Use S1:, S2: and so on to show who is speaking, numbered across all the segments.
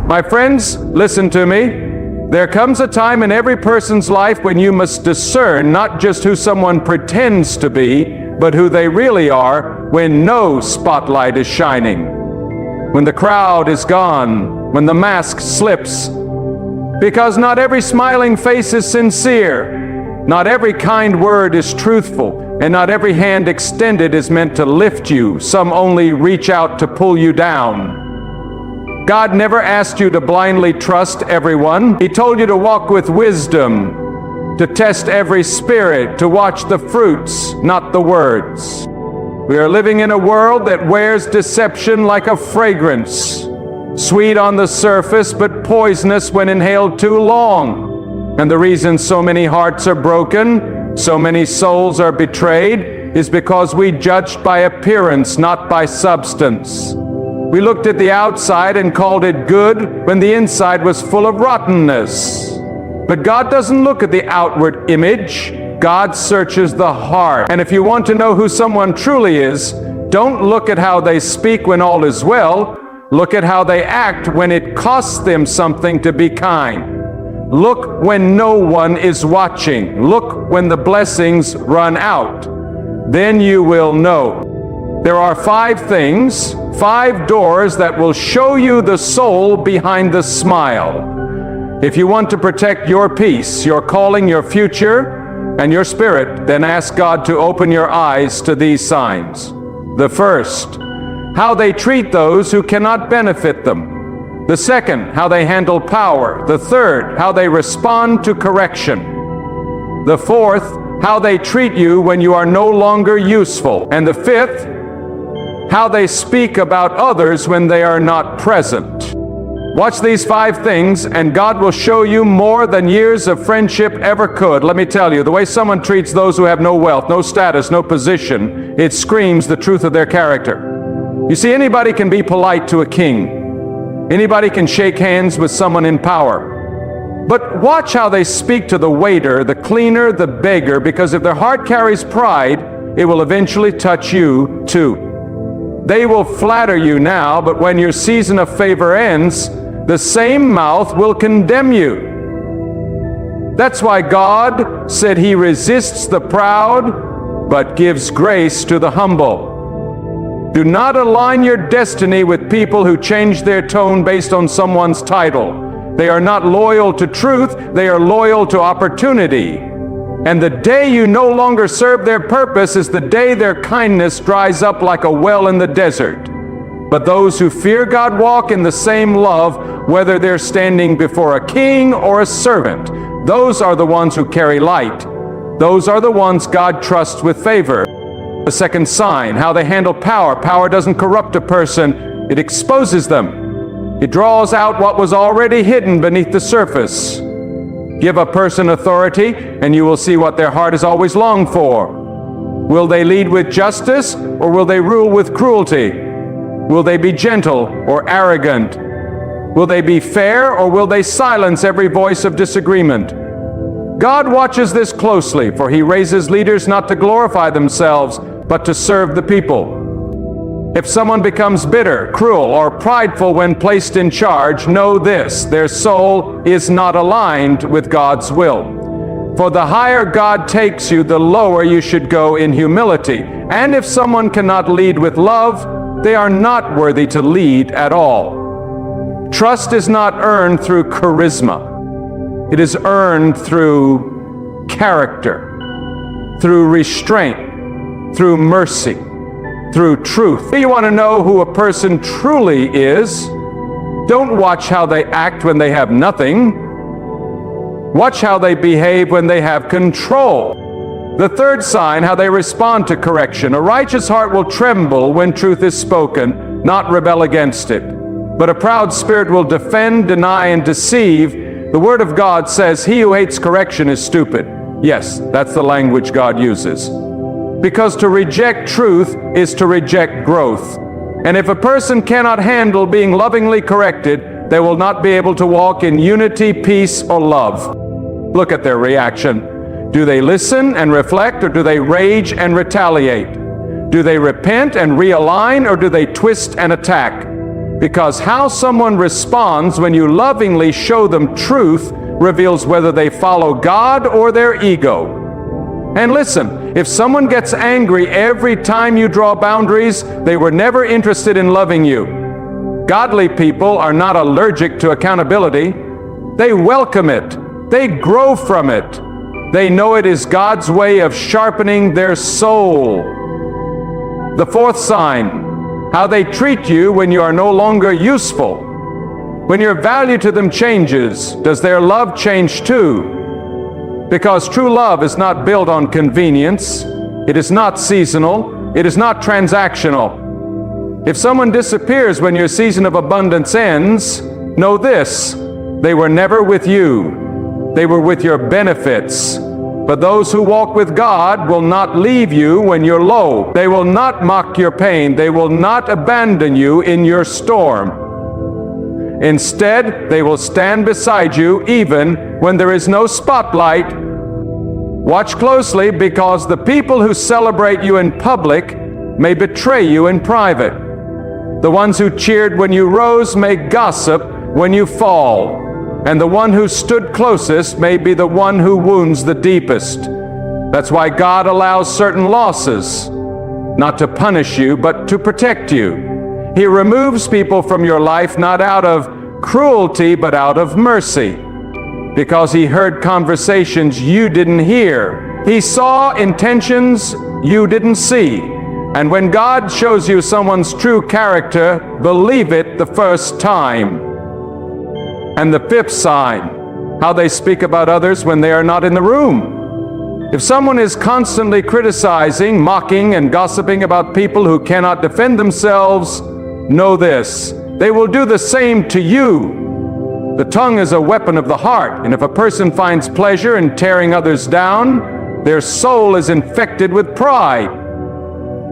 S1: My friends, listen to me. There comes a time in every person's life when you must discern not just who someone pretends to be, but who they really are when no spotlight is shining. When the crowd is gone, when the mask slips. Because not every smiling face is sincere, not every kind word is truthful, and not every hand extended is meant to lift you. Some only reach out to pull you down. God never asked you to blindly trust everyone. He told you to walk with wisdom, to test every spirit, to watch the fruits, not the words. We are living in a world that wears deception like a fragrance, sweet on the surface but poisonous when inhaled too long. And the reason so many hearts are broken, so many souls are betrayed, is because we judged by appearance, not by substance. We looked at the outside and called it good when the inside was full of rottenness. But God doesn't look at the outward image. God searches the heart. And if you want to know who someone truly is, don't look at how they speak when all is well. Look at how they act when it costs them something to be kind. Look when no one is watching. Look when the blessings run out. Then you will know. There are 5 things, 5 doors that will show you the soul behind the smile. If you want to protect your peace, your calling, your future, and your spirit, then ask God to open your eyes to these signs. The first, how they treat those who cannot benefit them. The second, how they handle power. The third, how they respond to correction. The fourth, how they treat you when you are no longer useful. And the fifth, how they speak about others when they are not present. Watch these 5 things, and God will show you more than years of friendship ever could. Let me tell you, the way someone treats those who have no wealth, no status, no position, it screams the truth of their character. You see, anybody can be polite to a king. Anybody can shake hands with someone in power. But watch how they speak to the waiter, the cleaner, the beggar, because if their heart carries pride, it will eventually touch you too. They will flatter you now, but when your season of favor ends, the same mouth will condemn you. That's why God said He resists the proud, but gives grace to the humble. Do not align your destiny with people who change their tone based on someone's title. They are not loyal to truth, they are loyal to opportunity. And the day you no longer serve their purpose is the day their kindness dries up like a well in the desert. But those who fear God walk in the same love, whether they're standing before a king or a servant. Those are the ones who carry light. Those are the ones God trusts with favor. The second sign, how they handle power. Power doesn't corrupt a person, it exposes them. It draws out what was already hidden beneath the surface. Give a person authority, and you will see what their heart has always longed for. Will they lead with justice, or will they rule with cruelty? Will they be gentle or arrogant? Will they be fair, or will they silence every voice of disagreement? God watches this closely, for He raises leaders not to glorify themselves, but to serve the people. If someone becomes bitter, cruel, or prideful when placed in charge, know this: their soul is not aligned with God's will. For the higher God takes you, the lower you should go in humility. And if someone cannot lead with love, they are not worthy to lead at all. Trust is not earned through charisma. It is earned through character, through restraint, through mercy, through truth. If you want to know who a person truly is, don't watch how they act when they have nothing. Watch how they behave when they have control. The third sign, how they respond to correction. A righteous heart will tremble when truth is spoken, not rebel against it. But a proud spirit will defend, deny, and deceive. The Word of God says, he who hates correction is stupid. Yes, that's the language God uses. Because to reject truth is to reject growth. And if a person cannot handle being lovingly corrected, they will not be able to walk in unity, peace, or love. Look at their reaction. Do they listen and reflect, or do they rage and retaliate? Do they repent and realign, or do they twist and attack? Because how someone responds when you lovingly show them truth reveals whether they follow God or their ego. And listen, if someone gets angry every time you draw boundaries, they were never interested in loving you. Godly people are not allergic to accountability. They welcome it. They grow from it. They know it is God's way of sharpening their soul. The fourth sign, how they treat you when you are no longer useful. When your value to them changes, does their love change too? Because true love is not built on convenience. It is not seasonal. It is not transactional. If someone disappears when your season of abundance ends, know this: they were never with you. They were with your benefits. But those who walk with God will not leave you when you're low. They will not mock your pain. They will not abandon you in your storm. Instead, they will stand beside you even when there is no spotlight. Watch closely, because the people who celebrate you in public may betray you in private. The ones who cheered when you rose may gossip when you fall. And the one who stood closest may be the one who wounds the deepest. That's why God allows certain losses, not to punish you, but to protect you. He removes people from your life not out of cruelty, but out of mercy, because He heard conversations you didn't hear. He saw intentions you didn't see. And when God shows you someone's true character, believe it the first time. And the fifth sign, how they speak about others when they are not in the room. If someone is constantly criticizing, mocking, and gossiping about people who cannot defend themselves, know this: they will do the same to you. The tongue is a weapon of the heart, and if a person finds pleasure in tearing others down, their soul is infected with pride.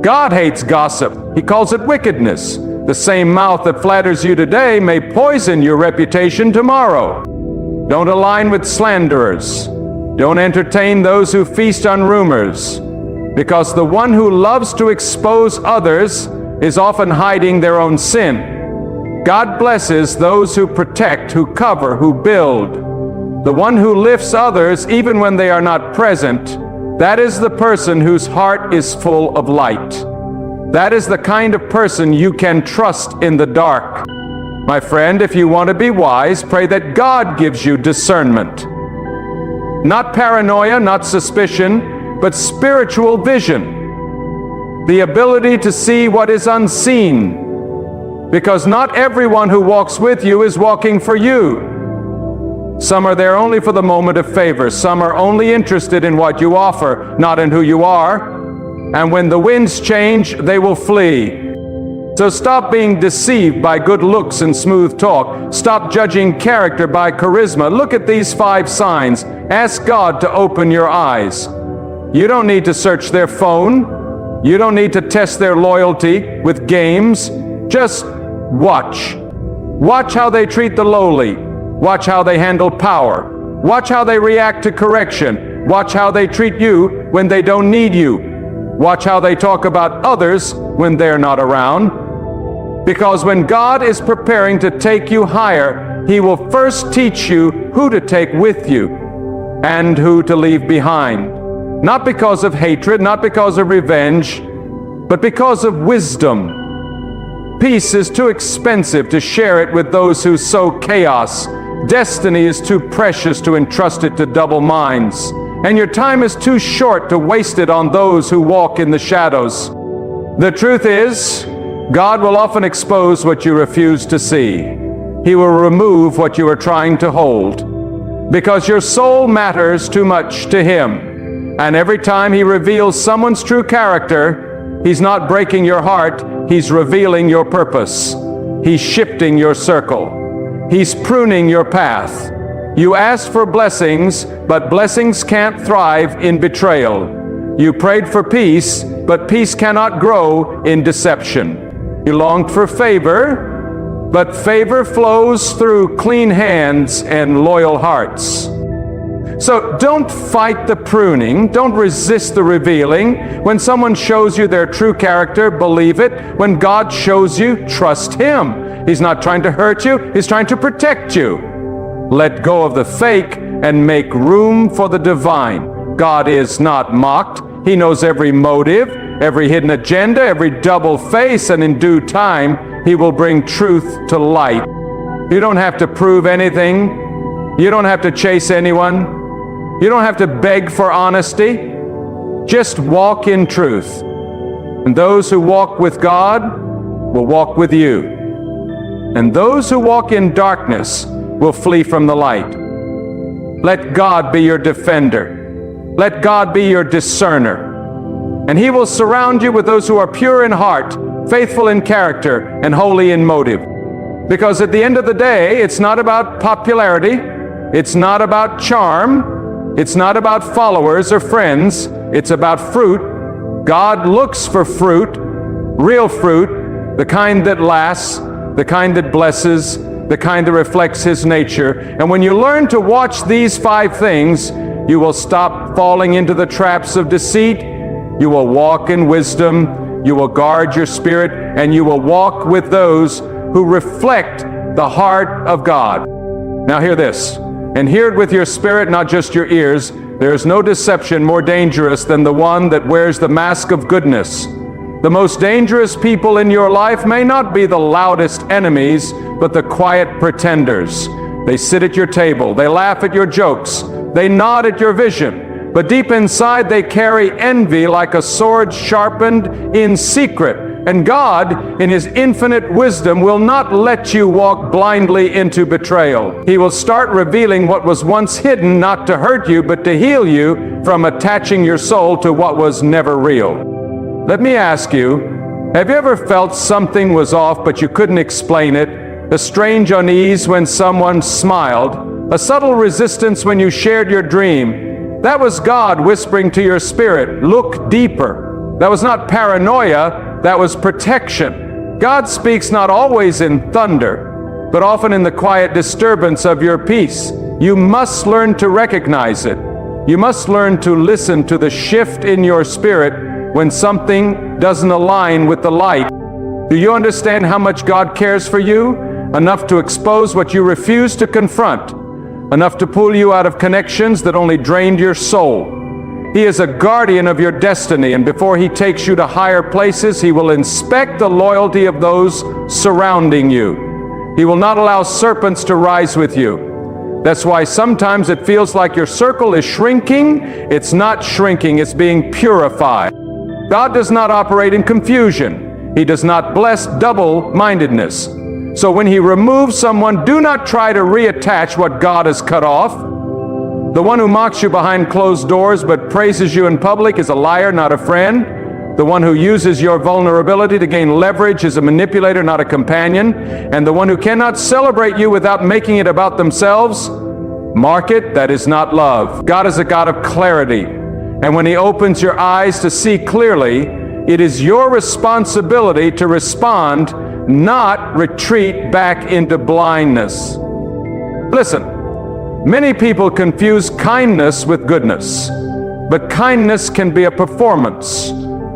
S1: God hates gossip. He calls it wickedness. The same mouth that flatters you today may poison your reputation tomorrow. Don't align with slanderers. Don't entertain those who feast on rumors, because the one who loves to expose others is often hiding their own sin. God blesses those who protect, who cover, who build. The one who lifts others even when they are not present, that is the person whose heart is full of light. That is the kind of person you can trust in the dark. My friend, if you want to be wise, pray that God gives you discernment. Not paranoia, not suspicion, but spiritual vision. The ability to see what is unseen. Because not everyone who walks with you is walking for you. Some are there only for the moment of favor. Some are only interested in what you offer, not in who you are. And when the winds change, they will flee. So stop being deceived by good looks and smooth talk. Stop judging character by charisma. Look at these 5 signs. Ask God to open your eyes. You don't need to search their phone. You don't need to test their loyalty with games. Just watch. Watch how they treat the lowly. Watch how they handle power. Watch how they react to correction. Watch how they treat you when they don't need you. Watch how they talk about others when they're not around. Because when God is preparing to take you higher, He will first teach you who to take with you and who to leave behind. Not because of hatred, not because of revenge, but because of wisdom. Peace is too expensive to share it with those who sow chaos. Destiny is too precious to entrust it to double minds. And your time is too short to waste it on those who walk in the shadows. The truth is, God will often expose what you refuse to see. He will remove what you are trying to hold, because your soul matters too much to Him. And every time He reveals someone's true character, He's not breaking your heart, He's revealing your purpose. He's shifting your circle. He's pruning your path. You asked for blessings, but blessings can't thrive in betrayal. You prayed for peace, but peace cannot grow in deception. You longed for favor, but favor flows through clean hands and loyal hearts. So don't fight the pruning. Don't resist the revealing. When someone shows you their true character, believe it. When God shows you, trust Him. He's not trying to hurt you. He's trying to protect you. Let go of the fake and make room for the divine. God is not mocked. He knows every motive, every hidden agenda, every double face, and in due time, He will bring truth to light. You don't have to prove anything. You don't have to chase anyone. You don't have to beg for honesty. Just walk in truth. And those who walk with God will walk with you. And those who walk in darkness will flee from the light. Let God be your defender. Let God be your discerner. And He will surround you with those who are pure in heart, faithful in character, and holy in motive. Because at the end of the day, it's not about popularity. It's not about charm. It's not about followers or friends. It's about fruit. God looks for fruit, real fruit, the kind that lasts, the kind that blesses, the kind that reflects His nature. And when you learn to watch these 5 things, you will stop falling into the traps of deceit. You will walk in wisdom. You will guard your spirit, and you will walk with those who reflect the heart of God. Now hear this, and hear it with your spirit, not just your ears. There is no deception more dangerous than the one that wears the mask of goodness. The most dangerous people in your life may not be the loudest enemies, but the quiet pretenders. They sit at your table. They laugh at your jokes. They nod at your vision. But deep inside, they carry envy like a sword sharpened in secret. And God, in His infinite wisdom, will not let you walk blindly into betrayal. He will start revealing what was once hidden, not to hurt you, but to heal you from attaching your soul to what was never real. Let me ask you, have you ever felt something was off, but you couldn't explain it? A strange unease when someone smiled, a subtle resistance when you shared your dream. That was God whispering to your spirit, look deeper. That was not paranoia, that was protection. God speaks not always in thunder, but often in the quiet disturbance of your peace. You must learn to recognize it. You must learn to listen to the shift in your spirit when something doesn't align with the light. Do you understand how much God cares for you? Enough to expose what you refuse to confront. Enough to pull you out of connections that only drained your soul. He is a guardian of your destiny, and before He takes you to higher places, He will inspect the loyalty of those surrounding you. He will not allow serpents to rise with you. That's why sometimes it feels like your circle is shrinking. It's not shrinking, it's being purified. God does not operate in confusion. He does not bless double-mindedness. So when He removes someone, do not try to reattach what God has cut off. The one who mocks you behind closed doors but praises you in public is a liar, not a friend. The one who uses your vulnerability to gain leverage is a manipulator, not a companion. And the one who cannot celebrate you without making it about themselves, mark it, that is not love. God is a God of clarity. And when He opens your eyes to see clearly, it is your responsibility to respond, not retreat back into blindness. Listen, many people confuse kindness with goodness, but kindness can be a performance.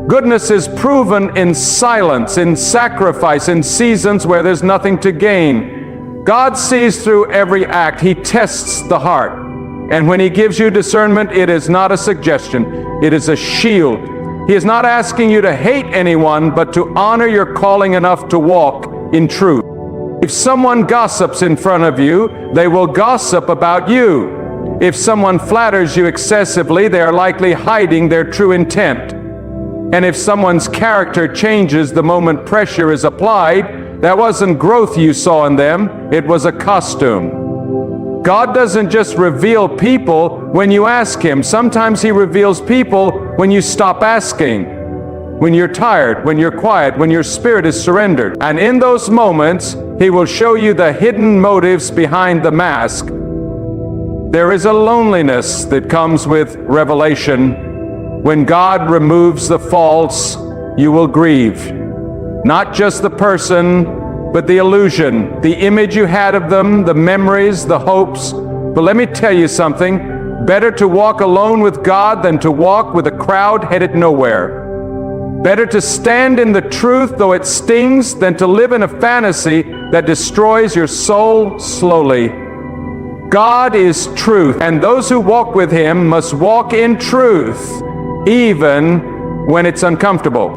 S1: Goodness is proven in silence, in sacrifice, in seasons where there's nothing to gain. God sees through every act. He tests the heart. And when He gives you discernment, it is not a suggestion. It is a shield. He is not asking you to hate anyone, but to honor your calling enough to walk in truth. If someone gossips in front of you, they will gossip about you. If someone flatters you excessively, they are likely hiding their true intent. And if someone's character changes the moment pressure is applied, that wasn't growth you saw in them, it was a costume. God doesn't just reveal people when you ask Him. Sometimes He reveals people when you stop asking, when you're tired, when you're quiet, when your spirit is surrendered. And in those moments, He will show you the hidden motives behind the mask. There is a loneliness that comes with revelation. When God removes the false, you will grieve. Not just the person, but the illusion, the image you had of them, the memories, the hopes. But let me tell you something, Better to walk alone with God than to walk with a crowd headed nowhere. Better to stand in the truth though it stings than to live in a fantasy that destroys your soul slowly. God is truth, and those who walk with Him must walk in truth, even when it's uncomfortable.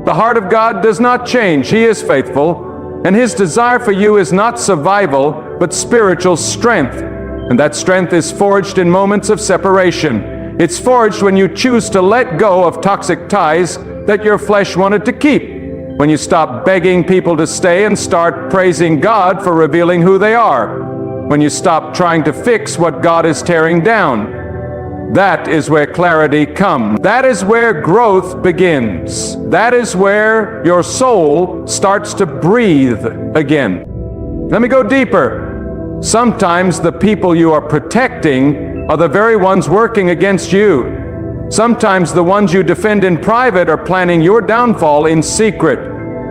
S1: The heart of God does not change. He is faithful, and His desire for you is not survival, but spiritual strength. And that strength is forged in moments of separation. It's forged when you choose to let go of toxic ties that your flesh wanted to keep. When you stop begging people to stay and start praising God for revealing who they are. When you stop trying to fix what God is tearing down. That is where clarity comes. That is where growth begins. That is where your soul starts to breathe again. Let me go deeper. Sometimes the people you are protecting are the very ones working against you. Sometimes the ones you defend in private are planning your downfall in secret.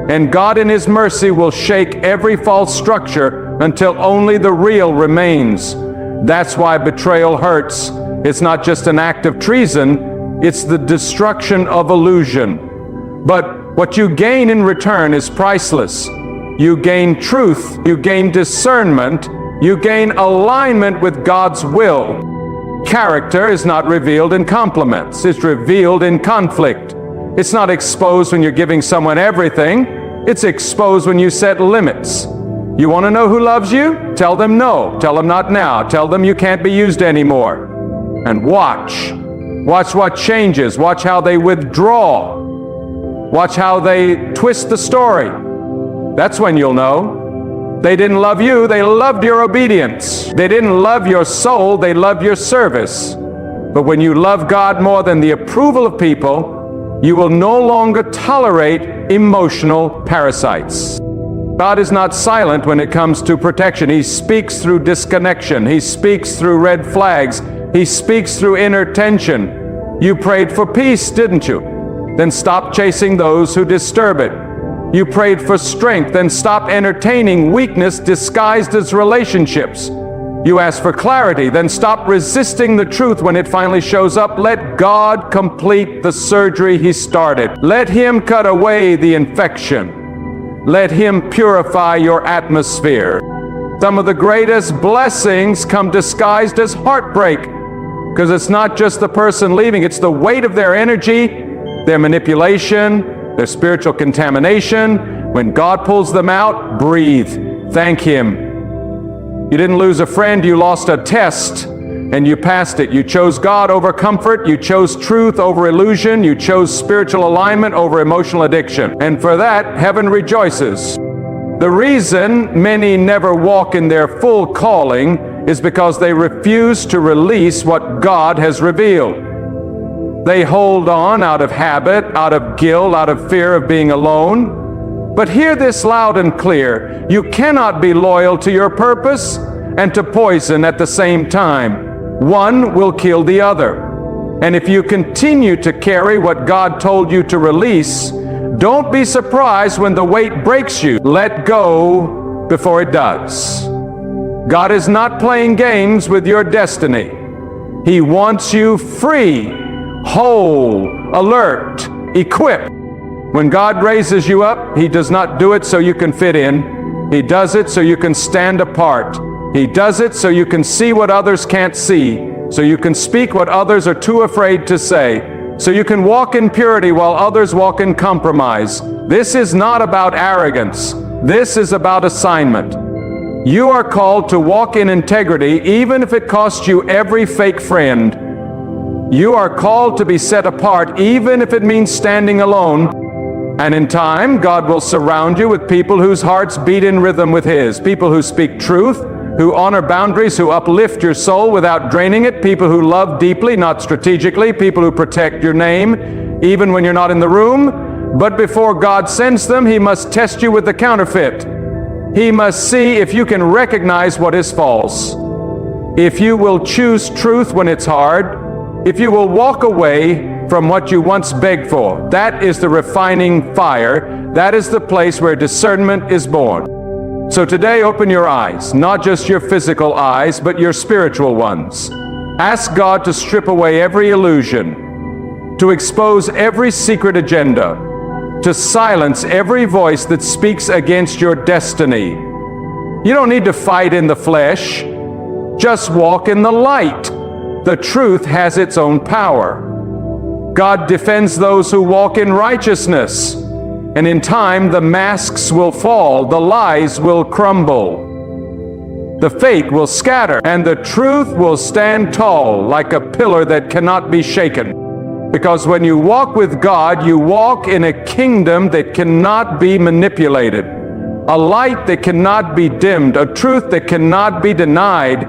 S1: And God in His mercy will shake every false structure until only the real remains. That's why betrayal hurts. It's not just an act of treason, it's the destruction of illusion. But what you gain in return is priceless. You gain truth, you gain discernment, you gain alignment with God's will. Character is not revealed in compliments, it's revealed in conflict. It's not exposed when you're giving someone everything, it's exposed when you set limits. You want to know who loves you? Tell them no. Tell them not now. Tell them you can't be used anymore. And watch. Watch what changes. Watch how they withdraw. Watch how they twist the story. That's when you'll know. They didn't love you, they loved your obedience. They didn't love your soul, they loved your service. But when you love God more than the approval of people, you will no longer tolerate emotional parasites. God is not silent when it comes to protection. He speaks through disconnection. He speaks through red flags. He speaks through inner tension. You prayed for peace, didn't you? Then stop chasing those who disturb it. You prayed for strength, then stop entertaining weakness disguised as relationships. You asked for clarity, then stop resisting the truth when it finally shows up. Let God complete the surgery He started. Let Him cut away the infection. Let Him purify your atmosphere. Some of the greatest blessings come disguised as heartbreak, because it's not just the person leaving, it's the weight of their energy, their manipulation, their spiritual contamination. When God pulls them out, breathe. Thank Him. You didn't lose a friend, you lost a test, and you passed it. You chose God over comfort, you chose truth over illusion, you chose spiritual alignment over emotional addiction. And for that, heaven rejoices. The reason many never walk in their full calling is because they refuse to release what God has revealed. They hold on out of habit, out of guilt, out of fear of being alone. But hear this loud and clear. You cannot be loyal to your purpose and to poison at the same time. One will kill the other. And if you continue to carry what God told you to release, don't be surprised when the weight breaks you. Let go before it does. God is not playing games with your destiny. He wants you free, whole, alert, equipped. When God raises you up, He does not do it so you can fit in. He does it so you can stand apart. He does it so you can see what others can't see, so you can speak what others are too afraid to say, so you can walk in purity while others walk in compromise. This is not about arrogance. This is about assignment. You are called to walk in integrity even if it costs you every fake friend. You are called to be set apart even if it means standing alone. And in time, God will surround you with people whose hearts beat in rhythm with His, people who speak truth, who honor boundaries, who uplift your soul without draining it, people who love deeply, not strategically, people who protect your name, even when you're not in the room. But before God sends them, He must test you with the counterfeit. He must see if you can recognize what is false. If you will choose truth when it's hard, if you will walk away from what you once begged for, that is the refining fire. That is the place where discernment is born. So today, open your eyes, not just your physical eyes, but your spiritual ones. Ask God to strip away every illusion, to expose every secret agenda, to silence every voice that speaks against your destiny. You don't need to fight in the flesh. Just walk in the light. The truth has its own power. God defends those who walk in righteousness, and in time the masks will fall, the lies will crumble, the fake will scatter, and the truth will stand tall like a pillar that cannot be shaken. Because when you walk with God, you walk in a kingdom that cannot be manipulated, a light that cannot be dimmed, a truth that cannot be denied.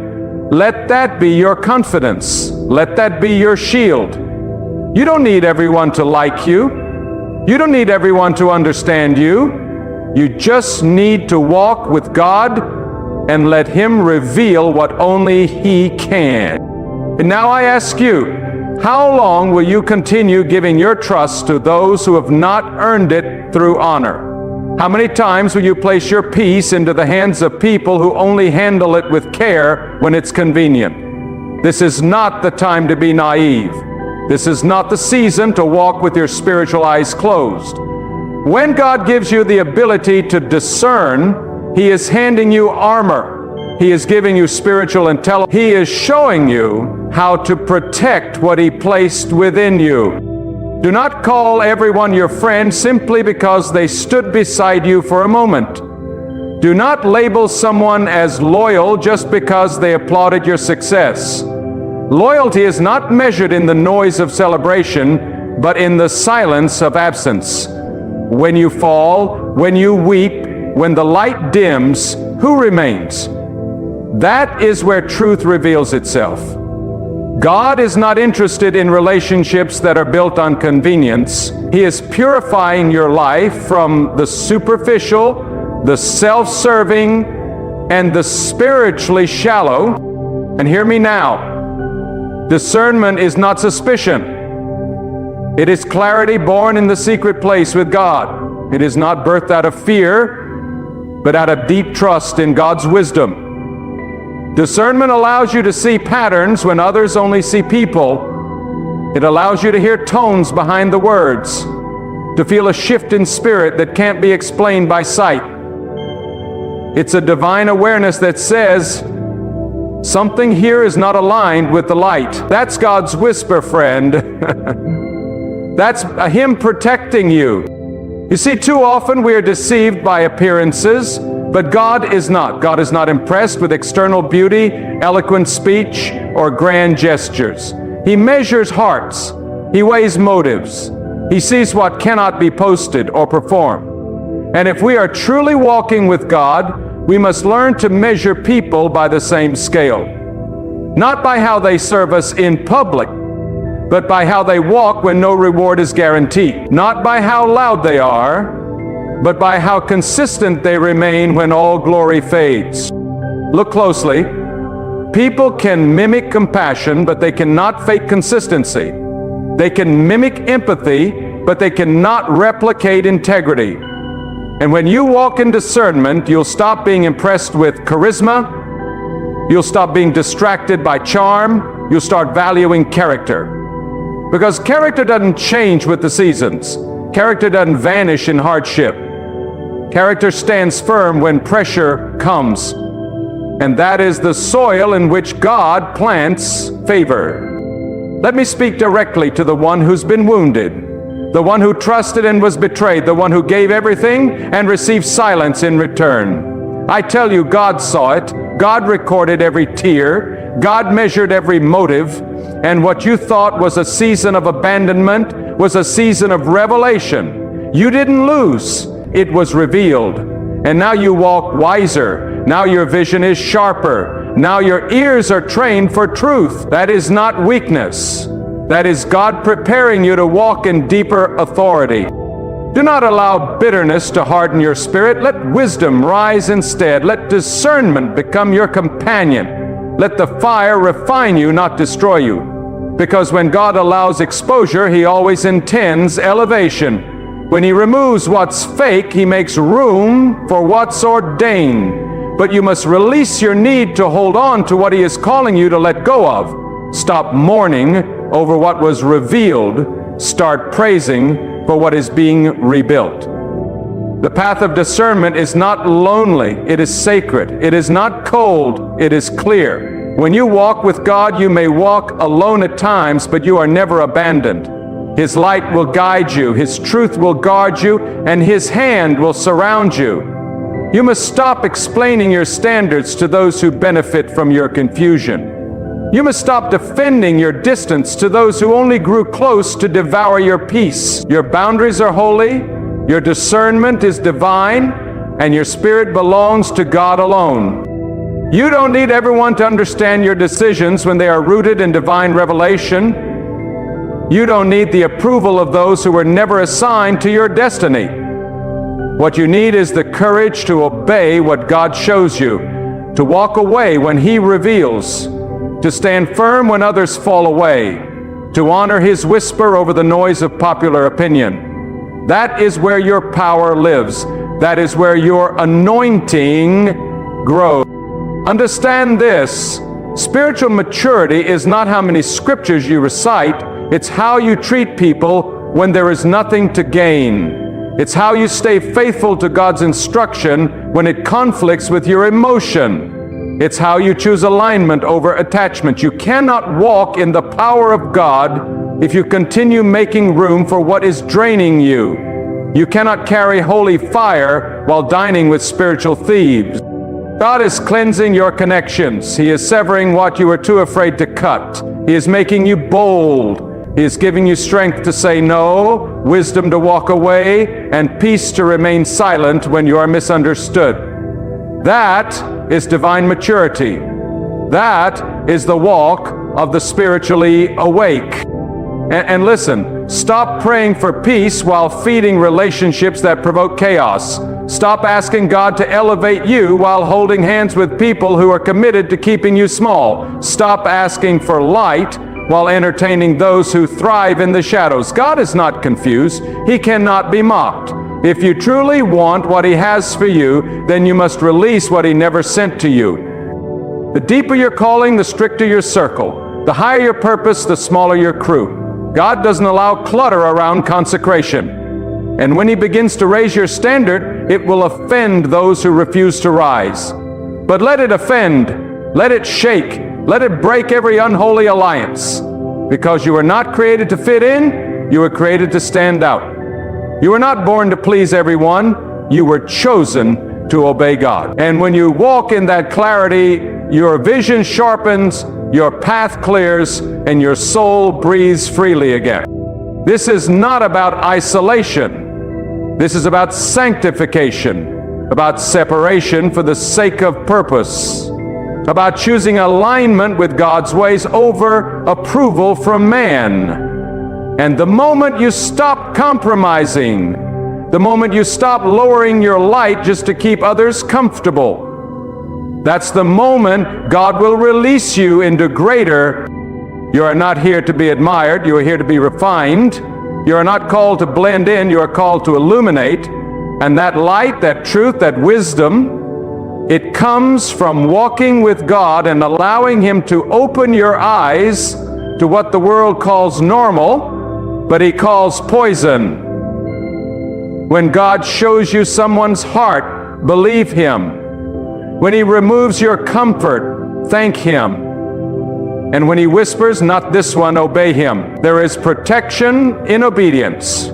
S1: Let that be your confidence. Let that be your shield. You don't need everyone to like you. You don't need everyone to understand you. You just need to walk with God and let Him reveal what only He can. And now I ask you, how long will you continue giving your trust to those who have not earned it through honor? How many times will you place your peace into the hands of people who only handle it with care when it's convenient? This is not the time to be naive. This is not the season to walk with your spiritual eyes closed. When God gives you the ability to discern, He is handing you armor. He is giving you spiritual intelligence. He is showing you how to protect what He placed within you. Do not call everyone your friend simply because they stood beside you for a moment. Do not label someone as loyal just because they applauded your success. Loyalty is not measured in the noise of celebration, but in the silence of absence. When you fall, when you weep, when the light dims, who remains? That is where truth reveals itself. God is not interested in relationships that are built on convenience. He is purifying your life from the superficial, the self-serving, and the spiritually shallow. And hear me now. Discernment is not suspicion. It is clarity born in the secret place with God. It is not birthed out of fear, but out of deep trust in God's wisdom. Discernment allows you to see patterns when others only see people. It allows you to hear tones behind the words, to feel a shift in spirit that can't be explained by sight. It's a divine awareness that says, something here is not aligned with the light. That's God's whisper, friend. That's Him protecting you. You see, too often we are deceived by appearances, but God is not. God is not impressed with external beauty, eloquent speech, or grand gestures. He measures hearts. He weighs motives. He sees what cannot be posted or performed. And if we are truly walking with God, we must learn to measure people by the same scale. Not by how they serve us in public, but by how they walk when no reward is guaranteed. Not by how loud they are, but by how consistent they remain when all glory fades. Look closely. People can mimic compassion, but they cannot fake consistency. They can mimic empathy, but they cannot replicate integrity. And when you walk in discernment, you'll stop being impressed with charisma. You'll stop being distracted by charm. You'll start valuing character. Because character doesn't change with the seasons. Character doesn't vanish in hardship. Character stands firm when pressure comes. And that is the soil in which God plants favor. Let me speak directly to the one who's been wounded, the one who trusted and was betrayed, the one who gave everything and received silence in return. I tell you, God saw it. God recorded every tear. God measured every motive. And what you thought was a season of abandonment was a season of revelation. You didn't lose. It was revealed. And now you walk wiser. Now your vision is sharper. Now your ears are trained for truth. That is not weakness. That is God preparing you to walk in deeper authority. Do not allow bitterness to harden your spirit. Let wisdom rise instead. Let discernment become your companion. Let the fire refine you, not destroy you. Because when God allows exposure, He always intends elevation. When He removes what's fake, He makes room for what's ordained. But you must release your need to hold on to what He is calling you to let go of. Stop mourning over what was revealed. Start praising for what is being rebuilt. The path of discernment is not lonely, it is sacred. It is not cold, it is clear. When you walk with God, you may walk alone at times, but you are never abandoned. His light will guide you, His truth will guard you, and His hand will surround you. You must stop explaining your standards to those who benefit from your confusion. You must stop defending your distance to those who only grew close to devour your peace. Your boundaries are holy, your discernment is divine, and your spirit belongs to God alone. You don't need everyone to understand your decisions when they are rooted in divine revelation. You don't need the approval of those who were never assigned to your destiny. What you need is the courage to obey what God shows you, to walk away when He reveals, to stand firm when others fall away, to honor His whisper over the noise of popular opinion. That is where your power lives. That is where your anointing grows. Understand this: spiritual maturity is not how many scriptures you recite, it's how you treat people when there is nothing to gain. It's how you stay faithful to God's instruction when it conflicts with your emotion. It's how you choose alignment over attachment. You cannot walk in the power of God if you continue making room for what is draining you. You cannot carry holy fire while dining with spiritual thieves. God is cleansing your connections. He is severing what you were too afraid to cut. He is making you bold. He is giving you strength to say no, wisdom to walk away, and peace to remain silent when you are misunderstood. That is divine maturity. That is the walk of the spiritually awake. And listen, stop praying for peace while feeding relationships that provoke chaos. Stop asking God to elevate you while holding hands with people who are committed to keeping you small. Stop asking for light while entertaining those who thrive in the shadows. God is not confused. He cannot be mocked. If you truly want what He has for you, then you must release what He never sent to you. The deeper your calling, the stricter your circle. The higher your purpose, the smaller your crew. God doesn't allow clutter around consecration. And when He begins to raise your standard, it will offend those who refuse to rise. But let it offend, let it shake, let it break every unholy alliance. Because you were not created to fit in, you were created to stand out. You were not born to please everyone, you were chosen to obey God. And when you walk in that clarity, your vision sharpens, your path clears, and your soul breathes freely again. This is not about isolation. This is about sanctification, about separation for the sake of purpose, about choosing alignment with God's ways over approval from man. And the moment you stop compromising, the moment you stop lowering your light just to keep others comfortable, that's the moment God will release you into greater. You are not here to be admired, you are here to be refined. You are not called to blend in, you are called to illuminate. And that light, that truth, that wisdom, it comes from walking with God and allowing Him to open your eyes to what the world calls normal, but He calls poison. When God shows you someone's heart, believe Him. When He removes your comfort, thank Him. And when He whispers, not this one, obey Him. There is protection in obedience.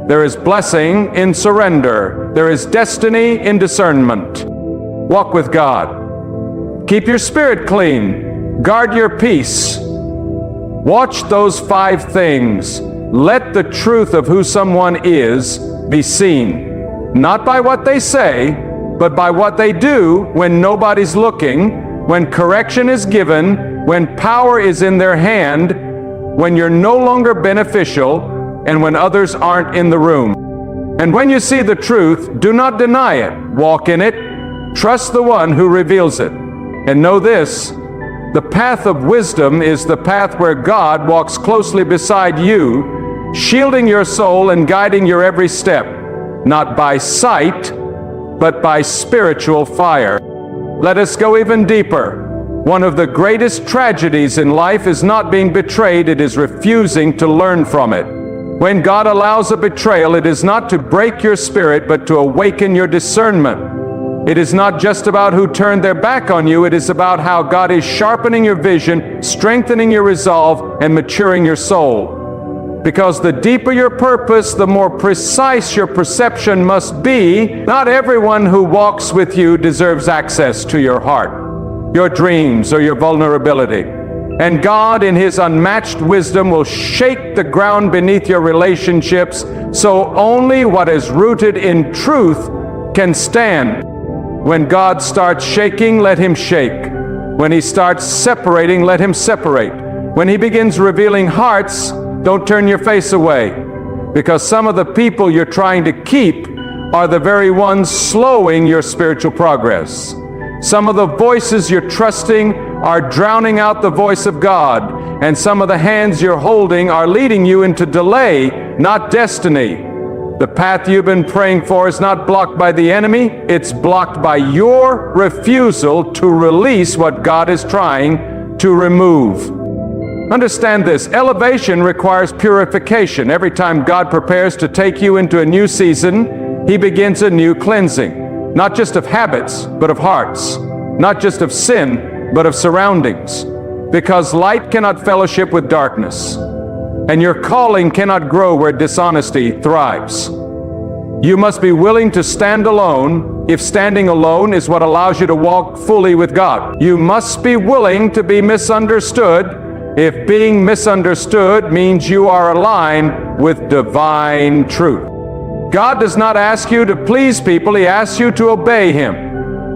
S1: There is blessing in surrender. There is destiny in discernment. Walk with God. Keep your spirit clean. Guard your peace. Watch those 5 things. Let the truth of who someone is be seen. Not by what they say, but by what they do when nobody's looking, when correction is given, when power is in their hand, when you're no longer beneficial, and when others aren't in the room. And when you see the truth, do not deny it. Walk in it. Trust the one who reveals it. And know this, the path of wisdom is the path where God walks closely beside you, shielding your soul and guiding your every step, not by sight, but by spiritual fire. Let us go even deeper. One of the greatest tragedies in life is not being betrayed, it is refusing to learn from it. When God allows a betrayal, it is not to break your spirit, but to awaken your discernment. It is not just about who turned their back on you, it is about how God is sharpening your vision, strengthening your resolve, and maturing your soul. Because the deeper your purpose, the more precise your perception must be. Not everyone who walks with you deserves access to your heart, your dreams, or your vulnerability. And God, in His unmatched wisdom, will shake the ground beneath your relationships, so only what is rooted in truth can stand. When God starts shaking, let Him shake. When He starts separating, let Him separate. When He begins revealing hearts, don't turn your face away, because some of the people you're trying to keep are the very ones slowing your spiritual progress. Some of the voices you're trusting are drowning out the voice of God, and some of the hands you're holding are leading you into delay, not destiny. The path you've been praying for is not blocked by the enemy, it's blocked by your refusal to release what God is trying to remove. Understand this, elevation requires purification. Every time God prepares to take you into a new season, He begins a new cleansing. Not just of habits, but of hearts. Not just of sin, but of surroundings. Because light cannot fellowship with darkness. And your calling cannot grow where dishonesty thrives. You must be willing to stand alone if standing alone is what allows you to walk fully with God. You must be willing to be misunderstood if being misunderstood means you are aligned with divine truth. God does not ask you to please people, He asks you to obey Him.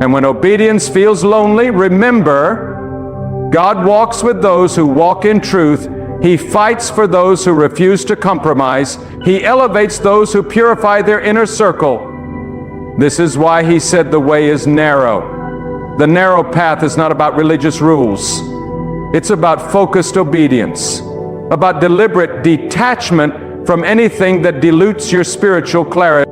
S1: And when obedience feels lonely, remember, God walks with those who walk in truth. He fights for those who refuse to compromise. He elevates those who purify their inner circle. This is why He said the way is narrow. The narrow path is not about religious rules. It's about focused obedience, about deliberate detachment from anything that dilutes your spiritual clarity.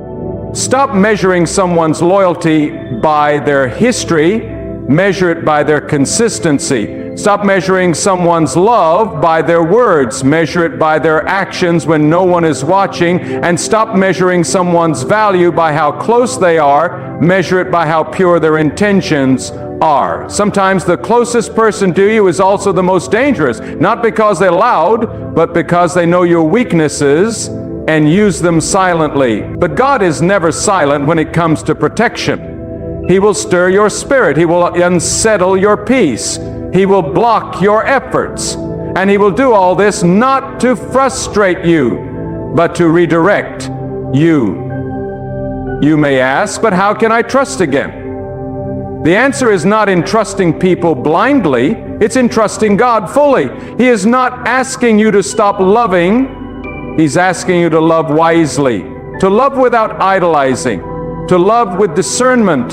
S1: Stop measuring someone's loyalty by their history, measure it by their consistency. Stop measuring someone's love by their words, measure it by their actions when no one is watching, and stop measuring someone's value by how close they are, measure it by how pure their intentions are. Sometimes the closest person to you is also the most dangerous, not because they're loud, but because they know your weaknesses and use them silently. But God is never silent when it comes to protection. He will stir your spirit. He will unsettle your peace. He will block your efforts. And He will do all this not to frustrate you, but to redirect you. You may ask, but how can I trust again? The answer is not in trusting people blindly, it's in trusting God fully. He is not asking you to stop loving, He's asking you to love wisely, to love without idolizing, to love with discernment,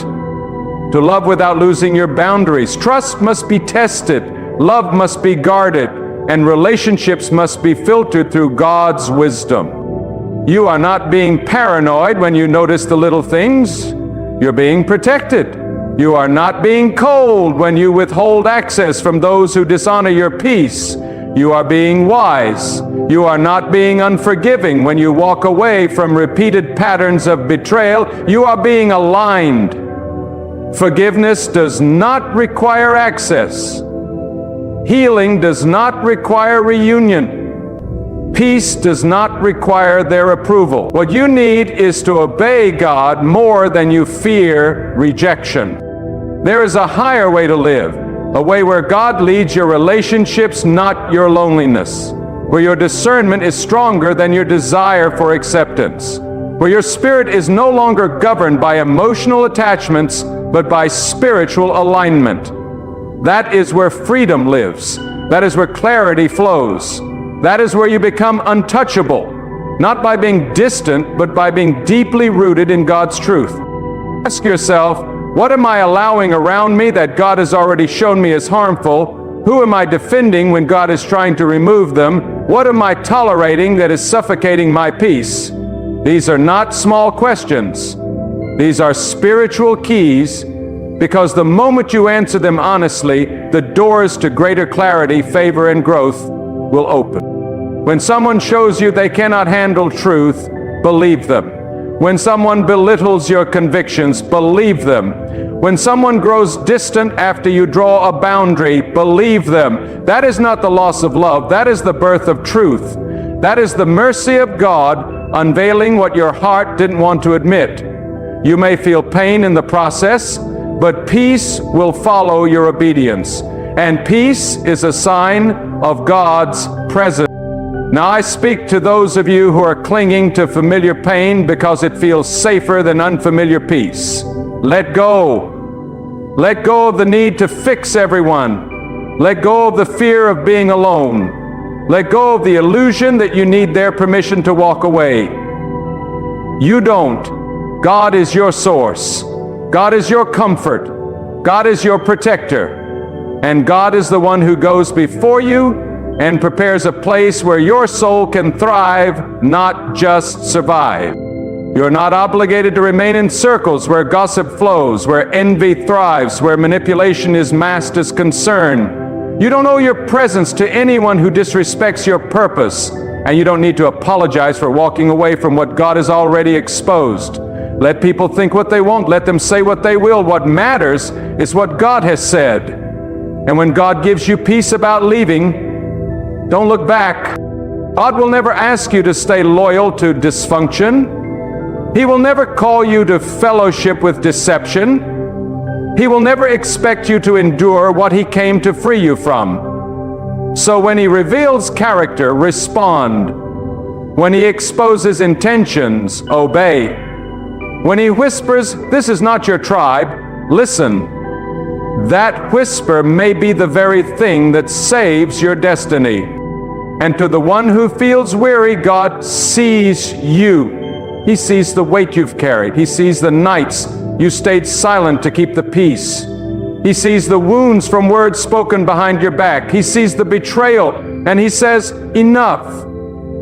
S1: to love without losing your boundaries. Trust must be tested, love must be guarded, and relationships must be filtered through God's wisdom. You are not being paranoid when you notice the little things, you're being protected. You are not being cold when you withhold access from those who dishonor your peace. You are being wise. You are not being unforgiving when you walk away from repeated patterns of betrayal. You are being aligned. Forgiveness does not require access. Healing does not require reunion. Peace does not require their approval. What you need is to obey God more than you fear rejection. There is a higher way to live, a way where God leads your relationships, not your loneliness, where your discernment is stronger than your desire for acceptance, where your spirit is no longer governed by emotional attachments, but by spiritual alignment. That is where freedom lives. That is where clarity flows. That is where you become untouchable, not by being distant, but by being deeply rooted in God's truth. Ask yourself, what am I allowing around me that God has already shown me is harmful? Who am I defending when God is trying to remove them? What am I tolerating that is suffocating my peace? These are not small questions. These are spiritual keys, because the moment you answer them honestly, the doors to greater clarity, favor, and growth will open. When someone shows you they cannot handle truth, believe them. When someone belittles your convictions, believe them. When someone grows distant after you draw a boundary, believe them. That is not the loss of love. That is the birth of truth. That is the mercy of God unveiling what your heart didn't want to admit. You may feel pain in the process, but peace will follow your obedience. And peace is a sign of God's presence. Now I speak to those of you who are clinging to familiar pain because it feels safer than unfamiliar peace. Let go. Let go of the need to fix everyone. Let go of the fear of being alone. Let go of the illusion that you need their permission to walk away. You don't. God is your source. God is your comfort. God is your protector. And God is the one who goes before you and prepares a place where your soul can thrive, not just survive. You're not obligated to remain in circles where gossip flows, where envy thrives, where manipulation is masked as concern. You don't owe your presence to anyone who disrespects your purpose, and you don't need to apologize for walking away from what God has already exposed. Let people think what they want. Let them say what they will. What matters is what God has said. And when God gives you peace about leaving, don't look back. God will never ask you to stay loyal to dysfunction. He will never call you to fellowship with deception. He will never expect you to endure what He came to free you from. So when He reveals character, respond. When He exposes intentions, obey. When He whispers, "This is not your tribe," listen. That whisper may be the very thing that saves your destiny. And to the one who feels weary, God sees you. He sees the weight you've carried. He sees the nights you stayed silent to keep the peace. He sees the wounds from words spoken behind your back. He sees the betrayal, and He says, enough.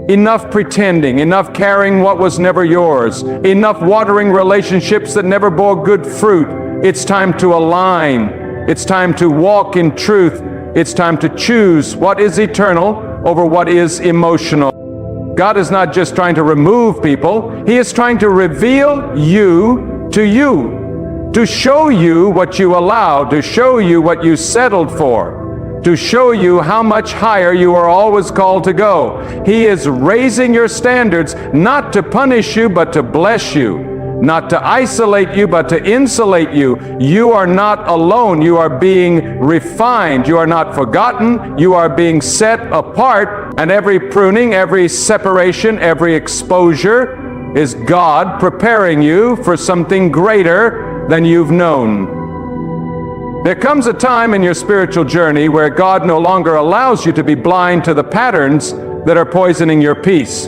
S1: Enough pretending, enough carrying what was never yours, enough watering relationships that never bore good fruit. It's time to align. It's time to walk in truth. It's time to choose what is eternal over what is emotional. God is not just trying to remove people. He is trying to reveal you, to show you what you allowed, to show you what you settled for, to show you how much higher you are always called to go. He is raising your standards, not to punish you, but to bless you. Not to isolate you, but to insulate you. You are not alone. You are being refined. You are not forgotten. You are being set apart. And every pruning, every separation, every exposure is God preparing you for something greater than you've known. There comes a time in your spiritual journey where God no longer allows you to be blind to the patterns that are poisoning your peace.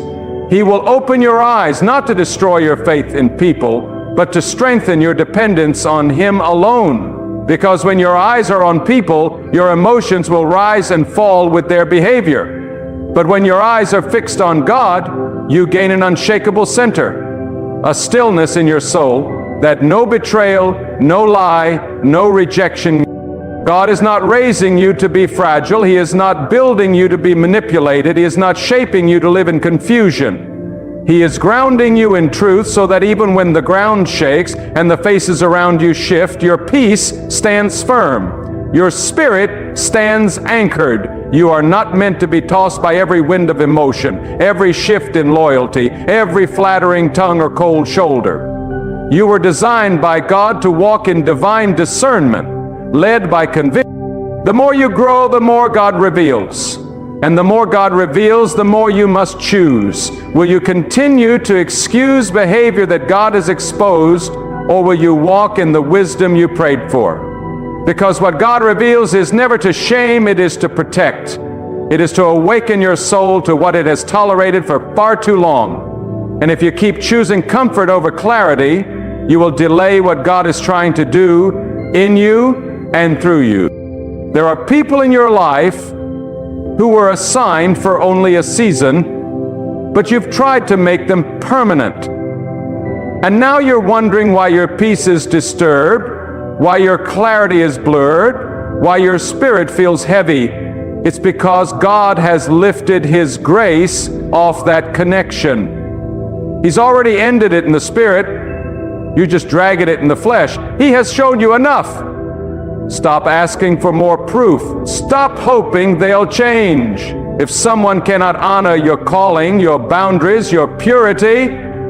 S1: He will open your eyes not to destroy your faith in people, but to strengthen your dependence on Him alone. Because when your eyes are on people, your emotions will rise and fall with their behavior. But when your eyes are fixed on God, you gain an unshakable center, a stillness in your soul that no betrayal, no lie, no rejection. God is not raising you to be fragile. He is not building you to be manipulated. He is not shaping you to live in confusion. He is grounding you in truth so that even when the ground shakes and the faces around you shift, your peace stands firm. Your spirit stands anchored. You are not meant to be tossed by every wind of emotion, every shift in loyalty, every flattering tongue or cold shoulder. You were designed by God to walk in divine discernment, led by conviction. The more you grow, the more God reveals. And the more God reveals, the more you must choose. Will you continue to excuse behavior that God has exposed, or will you walk in the wisdom you prayed for? Because what God reveals is never to shame, it is to protect. It is to awaken your soul to what it has tolerated for far too long. And if you keep choosing comfort over clarity, you will delay what God is trying to do in you and through you. There are people in your life who were assigned for only a season, but you've tried to make them permanent. And now you're wondering why your peace is disturbed, why your clarity is blurred, why your spirit feels heavy. It's because God has lifted His grace off that connection. He's already ended it in the spirit. You just dragging it in the flesh. He has shown you enough. Stop asking for more proof. Stop hoping they'll change. If someone cannot honor your calling, your boundaries, your purity,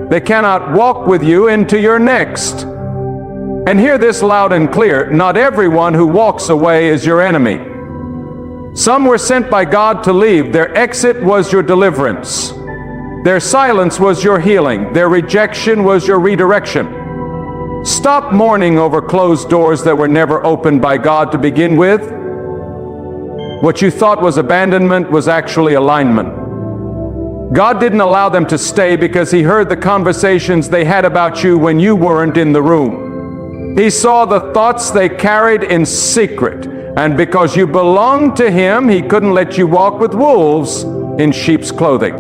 S1: they cannot walk with you into your next. And hear this loud and clear: not everyone who walks away is your enemy. Some were sent by God to leave. Their exit was your deliverance. Their silence was your healing. Their rejection was your redirection. Stop mourning over closed doors that were never opened by God to begin with. What you thought was abandonment was actually alignment. God didn't allow them to stay because He heard the conversations they had about you when you weren't in the room. He saw the thoughts they carried in secret, and because you belonged to Him, He couldn't let you walk with wolves in sheep's clothing.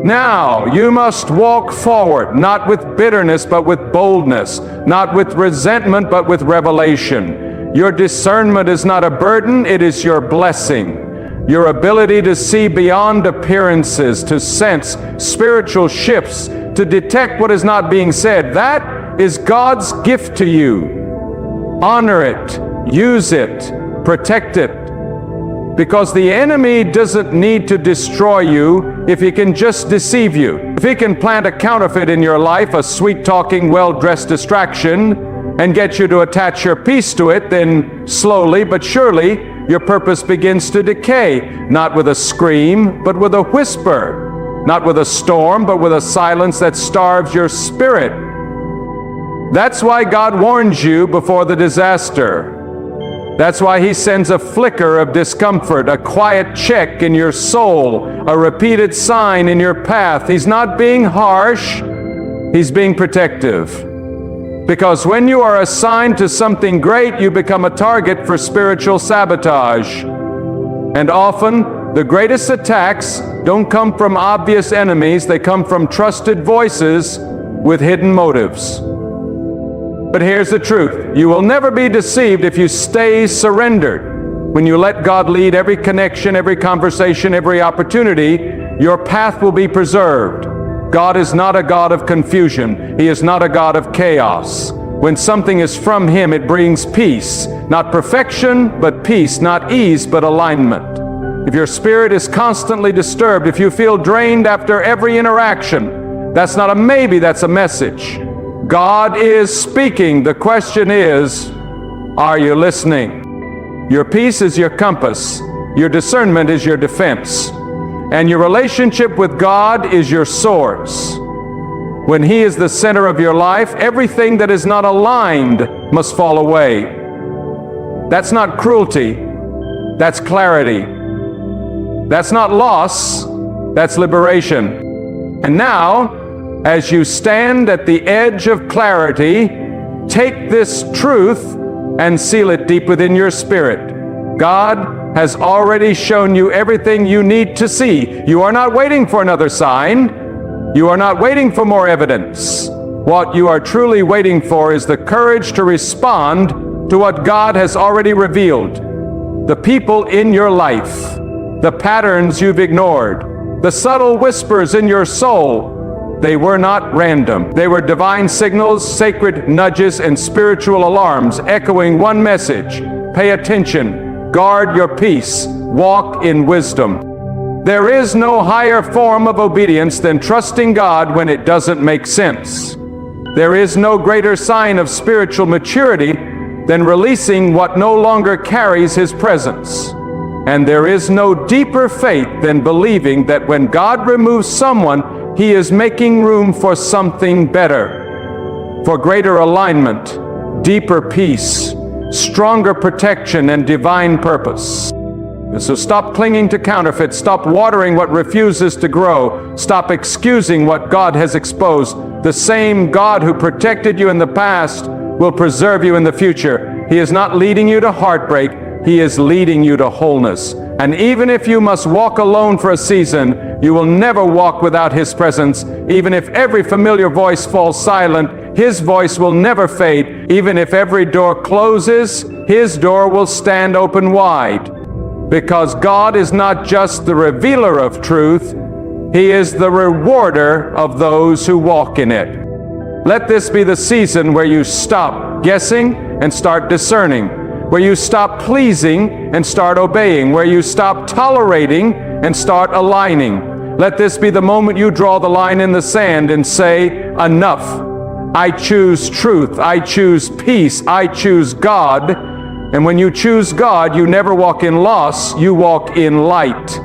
S1: Now you must walk forward, not with bitterness, but with boldness, not with resentment, but with revelation. Your discernment is not a burden, it is your blessing. Your ability to see beyond appearances, to sense spiritual shifts, to detect what is not being said, that is God's gift to you. Honor it, use it, protect it. Because the enemy doesn't need to destroy you if he can just deceive you. If he can plant a counterfeit in your life, a sweet-talking, well-dressed distraction, and get you to attach your peace to it, then slowly but surely your purpose begins to decay. Not with a scream, but with a whisper. Not with a storm, but with a silence that starves your spirit. That's why God warns you before the disaster. That's why He sends a flicker of discomfort, a quiet check in your soul, a repeated sign in your path. He's not being harsh, He's being protective. Because when you are assigned to something great, you become a target for spiritual sabotage. And often, the greatest attacks don't come from obvious enemies, they come from trusted voices with hidden motives. But here's the truth: you will never be deceived if you stay surrendered. When you let God lead every connection, every conversation, every opportunity, your path will be preserved. God is not a God of confusion. He is not a God of chaos. When something is from Him, it brings peace. Not perfection, but peace. Not ease, but alignment. If your spirit is constantly disturbed, if you feel drained after every interaction, that's not a maybe, that's a message. God is speaking. The question is, are you listening? Your peace is your compass. Your discernment is your defense. And your relationship with God is your source. When He is the center of your life, everything that is not aligned must fall away. That's not cruelty. That's clarity. That's not loss. That's liberation. And now, as you stand at the edge of clarity, take this truth and seal it deep within your spirit. God has already shown you everything you need to see. You are not waiting for another sign. You are not waiting for more evidence. What you are truly waiting for is the courage to respond to what God has already revealed. The people in your life, the patterns you've ignored, the subtle whispers in your soul, they were not random. They were divine signals, sacred nudges, and spiritual alarms echoing one message: pay attention, guard your peace, walk in wisdom. There is no higher form of obedience than trusting God when it doesn't make sense. There is no greater sign of spiritual maturity than releasing what no longer carries His presence. And there is no deeper faith than believing that when God removes someone, He is making room for something better, for greater alignment, deeper peace, stronger protection, and divine purpose. And so stop clinging to counterfeits, stop watering what refuses to grow, stop excusing what God has exposed. The same God who protected you in the past will preserve you in the future. He is not leading you to heartbreak, He is leading you to wholeness. And even if you must walk alone for a season, you will never walk without His presence. Even if every familiar voice falls silent, His voice will never fade. Even if every door closes, His door will stand open wide. Because God is not just the revealer of truth, He is the rewarder of those who walk in it. Let this be the season where you stop guessing and start discerning, where you stop pleasing and start obeying, where you stop tolerating and start aligning. Let this be the moment you draw the line in the sand and say, enough. I choose truth. I choose peace. I choose God. And when you choose God, you never walk in loss. You walk in light.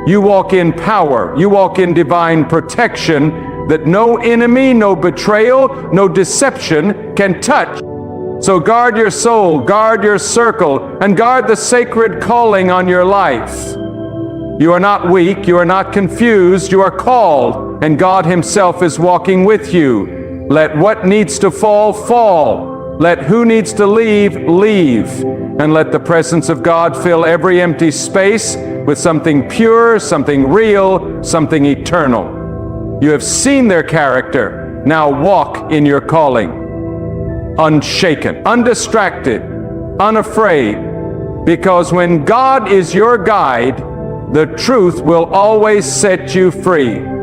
S1: You walk in power. You walk in divine protection that no enemy, no betrayal, no deception can touch. So guard your soul, guard your circle, and guard the sacred calling on your life. You are not weak, you are not confused, you are called, and God Himself is walking with you. Let what needs to fall, fall. Let who needs to leave, leave. And let the presence of God fill every empty space with something pure, something real, something eternal. You have seen their character. Now walk in your calling. Unshaken, undistracted, unafraid. Because when God is your guide, the truth will always set you free.